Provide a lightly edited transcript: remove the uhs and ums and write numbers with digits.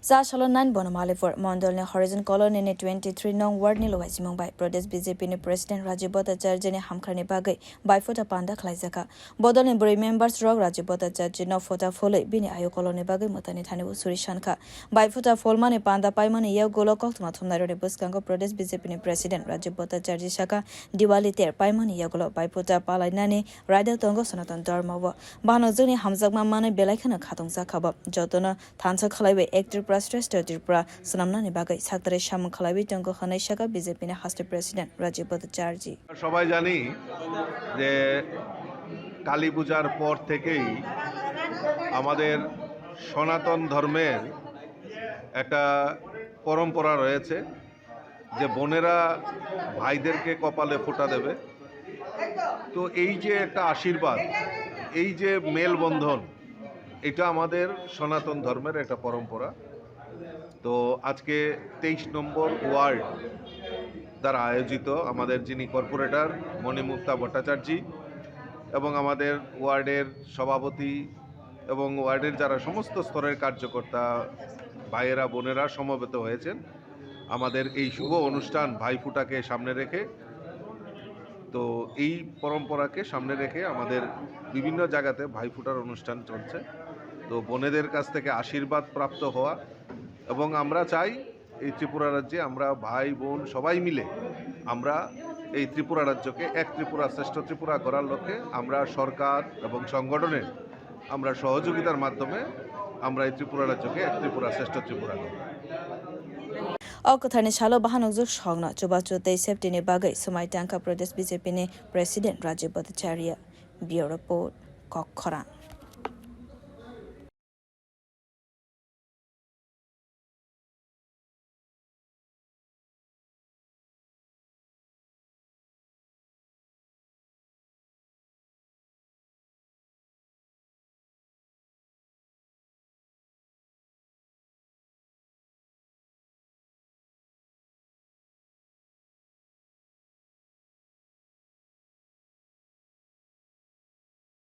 Chasalo 9 Bonamale for mondol ne Horijon colony ne 23 nong ward ni luajimung by pradesh BJP ne President Rajib Bhattacharya ne hamkrai ne bagwi bhaifota panda khwlaijakha bodol ne buri members rog Rajib Bhattacharya no fota foloi bini ayo colony bagwi motani thani usuri shankha bhaifota folma ne panda paimane yaw golo koktuma thumnaro ne buskango pradesh BJP ne President Rajib Bhattacharya shaka diwali ter paimane yaw golo bhaifota palaina ne rider tongo sanatan dharma wa bano joni hamjakma mane belaikhana khatongsa khaba jotona thansa khlaibe actor Pradesh Tripura Sanamna Bagai Sakare Shaman Khalabi Tongo Haneshaka BJP House President Rajib Bhattacharya সবাই জানি যে কালী পূজার পর থেকেই আমাদের সনাতন ধর্মের একটা পরম্পরা রয়েছে যে বোনেরা ভাইদেরকে কপালে ফোঁটা দেবে। তো এই যে একটা আশীর্বাদ, এই যে মেলবন্ধন, এটা আমাদের সনাতন ধর্মের একটা পরম্পরা। তো আজকে 23 নম্বর ওয়ার্ড দ্বারা আয়োজিত আমাদের যিনি কর্পোরেটর মণিমুক্তা ভট্টাচার্য এবং আমাদের ওয়ার্ডের সভাপতি এবং ওয়ার্ডের যারা সমস্ত স্তরের কার্যকর্তা ভাইয়েরা বোনেরা সমবেত হয়েছেন আমাদের এই শুভ অনুষ্ঠান ভাইফোঁটাকে সামনে রেখে। তো এই পরম্পরাকে সামনে রেখে আমাদের বিভিন্ন জায়গাতে ভাইফোঁটার অনুষ্ঠান চলছে। তো বোনেদের কাছ থেকে আশীর্বাদ প্রাপ্ত হওয়া এবং আমরা চাই এই ত্রিপুরা রাজ্যে আমরা ভাই বোন সবাই মিলে আমরা এই ত্রিপুরা রাজ্যকে এক ত্রিপুরা শ্রেষ্ঠ ত্রিপুরা করার লক্ষ্যে আমরা সরকার এবং সংগঠনের আমরা সহযোগিতার মাধ্যমে আমরা এই ত্রিপুরা রাজ্যকে এক ত্রিপুরা শ্রেষ্ঠ ত্রিপুরা করব। Okotani Chalo Bahanogzo Shogna Chubacho Day Safety ne Bagai Sumai Tanka Pradesh BJP ne President Rajib Bhattacharya Bureau Report Kokora